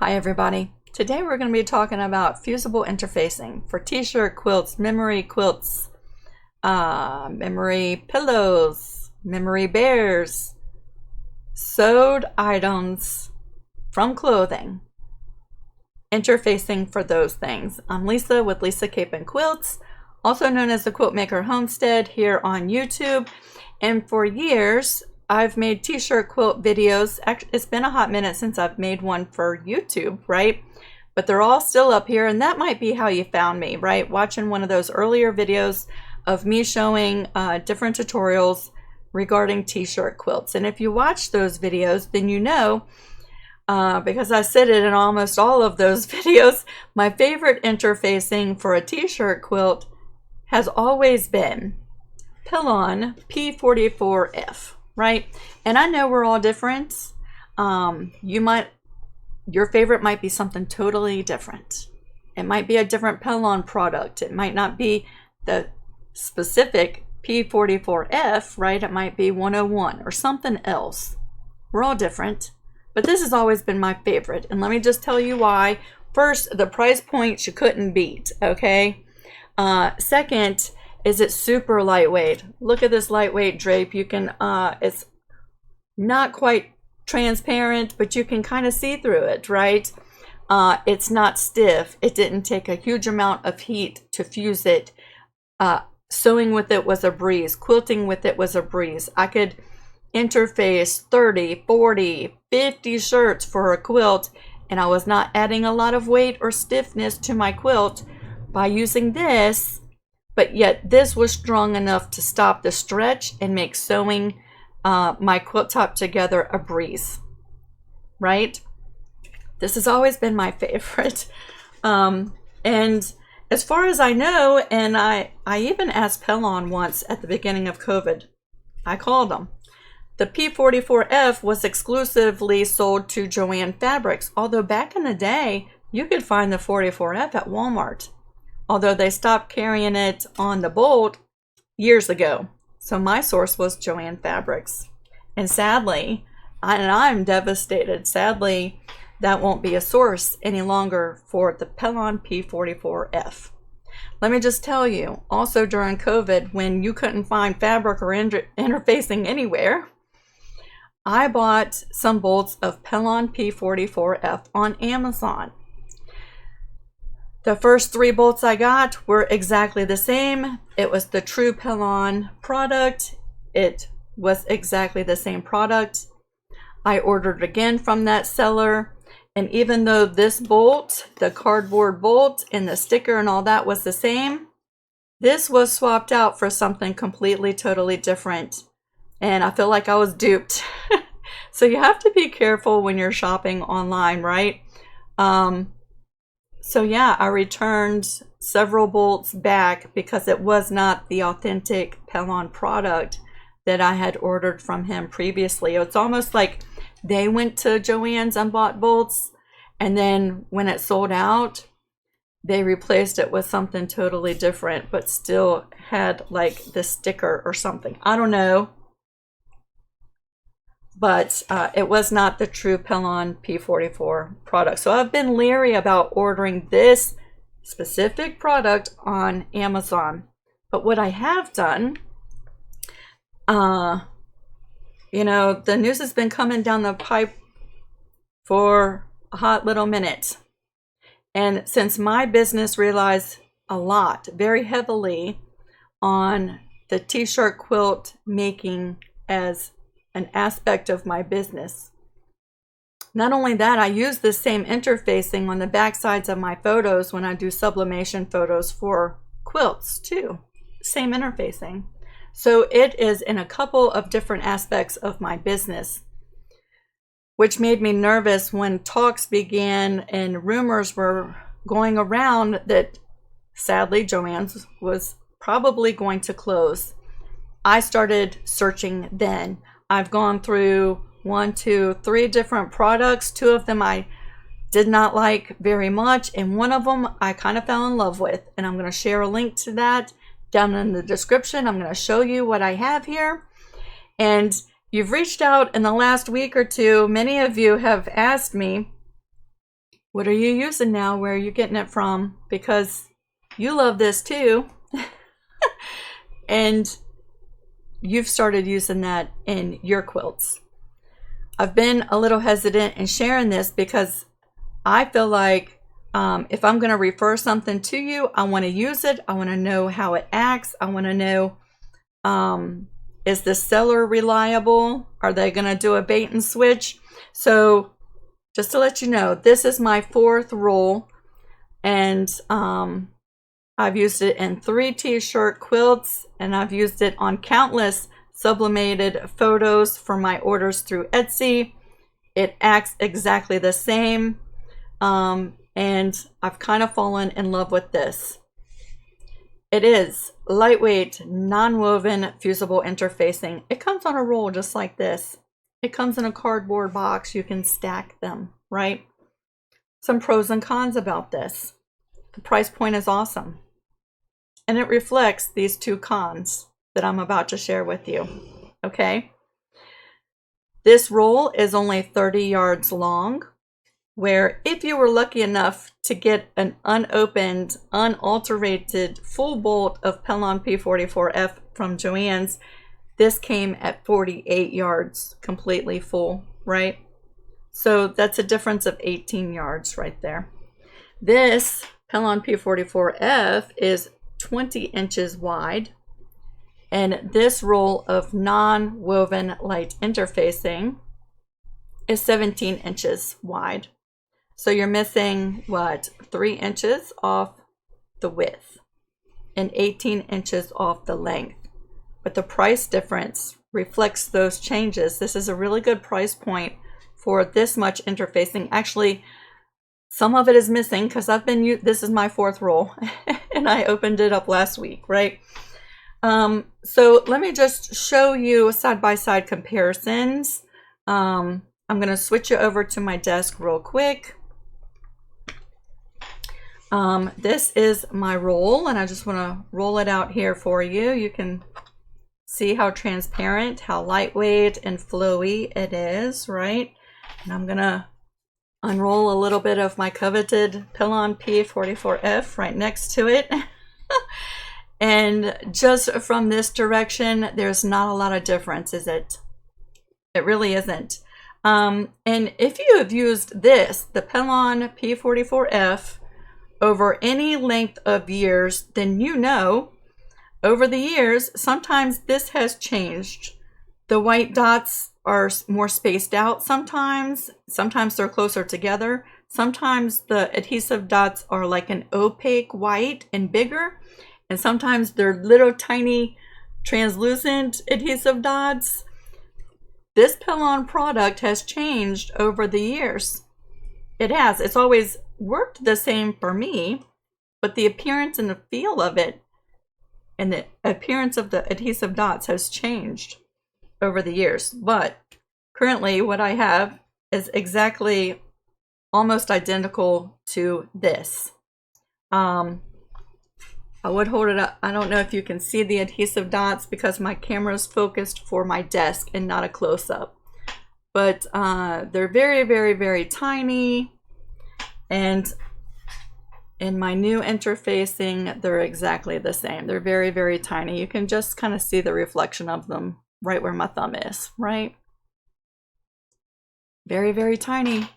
Hi everybody. Today we're going to be talking about fusible interfacing for T-shirt quilts, memory quilts, memory pillows, memory bears, sewed items from clothing, interfacing for those things. I'm Lisa with Lisa Capen Quilts, also known as the Quiltmaker Homestead here on YouTube, and for years I've made t-shirt quilt videos. Actually, it's been a hot minute since I've made one for YouTube, right? But they're all still up here, and that might be how you found me, right? Watching one of those earlier videos of me showing different tutorials regarding t-shirt quilts. And if you watch those videos, then you know, because I said it in almost all of those videos, my favorite interfacing for a t-shirt quilt has always been Pellon P44F. Right? And I know we're all different. Your favorite might be something totally different. It might be a different Pellon product. It might not be the specific P44F, right? It might be 101 or something else. We're all different, but this has always been my favorite. And let me just tell you why. First, the price point you couldn't beat, okay? Second, is it super lightweight. Look at this lightweight drape. You can, it's not quite transparent, but you can kind of see through it, right? It's not stiff. It didn't take a huge amount of heat to fuse it. Sewing with it was a breeze. Quilting with it was a breeze. I could interface 30, 40, 50 shirts for a quilt, and I was not adding a lot of weight or stiffness to my quilt by using this. But yet this was strong enough to stop the stretch and make sewing my quilt top together a breeze, right? This has always been my favorite. And as far as I know, and I even asked Pellon once at the beginning of COVID, I called them. The P44F was exclusively sold to Joann Fabrics, although back in the day, you could find the 44F at Walmart. Although they stopped carrying it on the bolt years ago. So my source was Joann Fabrics. And sadly, I'm devastated, sadly, that won't be a source any longer for the Pellon P44F. Let me just tell you, also during COVID, when you couldn't find fabric or interfacing anywhere, I bought some bolts of Pellon P44F on Amazon. The first 3 bolts I got were exactly the same. It was the true Pellon product. It was exactly the same product. I ordered again from that seller. And even though this bolt, the cardboard bolt and the sticker and all that was the same, this was swapped out for something completely, totally different. And I feel like I was duped. So you have to be careful when you're shopping online, right? So yeah, I returned several bolts back because it was not the authentic Pellon product that I had ordered from him previously. It's almost like they went to Joann's and bought bolts, and then when it sold out, they replaced it with something totally different, but still had like the sticker or something. I don't know. But it was not the true Pellon P44 product. So I've been leery about ordering this specific product on Amazon. But what I have done, you know, the news has been coming down the pipe for a hot little minute. And since my business relies a lot, very heavily on the t-shirt quilt making as an aspect of my business. Not only that, I use the same interfacing on the back sides of my photos when I do sublimation photos for quilts too. Same interfacing. So it is in a couple of different aspects of my business, which made me nervous when talks began and rumors were going around that sadly Joann's was probably going to close. I started searching then. I've gone through 1, 2, 3 different products. 2 of them I did not like very much, and one of them I kind of fell in love with, and I'm going to share a link to that down in the description. I'm going to show you what I have here. And you've reached out in the last week or two. Many of you have asked me what are you using now? Where are you getting it from? Because you love this too. And you've started using that in your quilts. I've been a little hesitant in sharing this because I feel like if I'm going to refer something to you, I want to use it. I want to know how it acts. I want to know, is the seller reliable? Are they going to do a bait and switch? So just to let you know, this is my 4th roll, and I've used it in 3 T-shirt quilts, and I've used it on countless sublimated photos for my orders through Etsy. It acts exactly the same, and I've kind of fallen in love with this. It is lightweight, non-woven, fusible interfacing. It comes on a roll just like this. It comes in a cardboard box. You can stack them, right? Some pros and cons about this. The price point is awesome. And it reflects these 2 cons that I'm about to share with you, okay? This roll is only 30 yards long, where if you were lucky enough to get an unopened, unalterated full bolt of Pellon P44F from Joann's, this came at 48 yards completely full, right? So that's a difference of 18 yards right there. This Pellon P44F is 20 inches wide, and this roll of non-woven light interfacing is 17 inches wide. So you're missing, what, 3 inches off the width and 18 inches off the length. But the price difference reflects those changes. This is a really good price point for this much interfacing. Actually, some of it is missing because this is my 4th roll and I opened it up last week, right? So let me just show you side-by-side comparisons. I'm going to switch you over to my desk real quick. This is my roll, and I just want to roll it out here for you. You can see how transparent, how lightweight and flowy it is, right? And I'm going to unroll a little bit of my coveted Pellon P44F right next to it. And just from this direction, there's not a lot of difference, is it? It really isn't. And if you have used this, the Pellon P44F, over any length of years, then you know over the years, sometimes this has changed. The white dots are more spaced out sometimes. Sometimes they're closer together. Sometimes the adhesive dots are like an opaque white and bigger. And sometimes they're little tiny translucent adhesive dots. This Pellon product has changed over the years. It has. It's always worked the same for me, but the appearance and the feel of it and the appearance of the adhesive dots has changed over the years. But currently what I have is exactly almost identical to this. I would hold it up. I don't know if you can see the adhesive dots because my camera is focused for my desk and not a close-up. But they're very, very, very tiny. And in my new interfacing, they're exactly the same. They're very, very tiny. You can just kind of see the reflection of them right where my thumb is, right? Very, very tiny,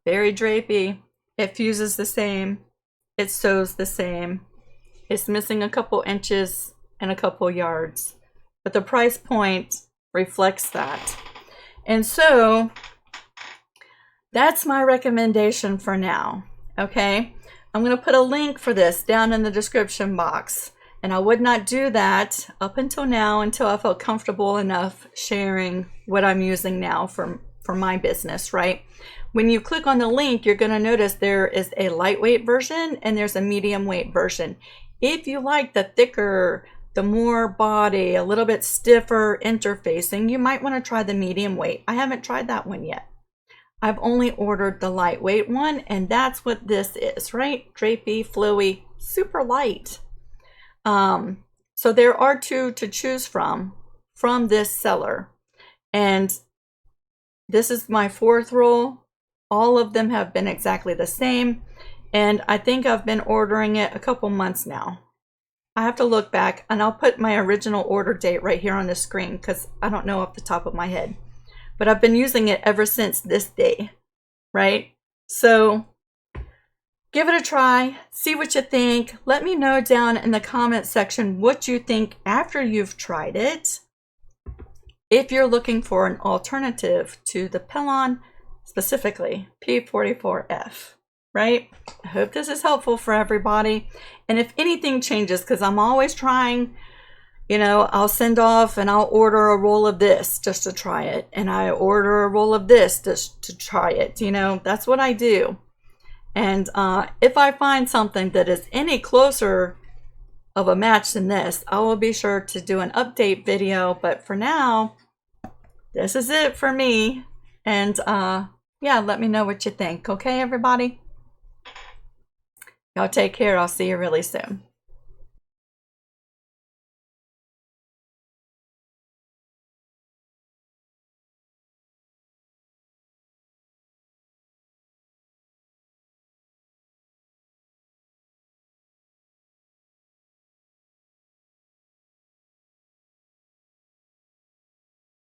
very drapey. It fuses the same. It sews the same. It's missing a couple inches and a couple yards, but the price point reflects that. And so that's my recommendation for now, okay? I'm going to put a link for this down in the description box, and I would not do that up until now until I felt comfortable enough sharing what I'm using now for my business, right? When you click on the link, you're going to notice there is a lightweight version and there's a medium weight version. If you like the thicker, the more body, a little bit stiffer interfacing, you might want to try the medium weight. I haven't tried that one yet. I've only ordered the lightweight one, and that's what this is, right? Drapey, flowy, super light. So there are 2 to choose from this seller. And this is my 4th roll. All of them have been exactly the same, and I think I've been ordering it a couple months now. I have to look back, and I'll put my original order date right here on the screen because I don't know off the top of my head. But I've been using it ever since this day, right? So give it a try, see what you think. Let me know down in the comment section what you think after you've tried it. If you're looking for an alternative to the Pellon, specifically P44F, right? I hope this is helpful for everybody. And if anything changes, because I'm always trying, you know, I'll send off and I'll order a roll of this just to try it. And I order a roll of this just to try it. You know, that's what I do. And if I find something that is any closer of a match than this, I will be sure to do an update video. But for now, this is it for me. And yeah, let me know what you think. Okay, everybody? Y'all take care. I'll see you really soon.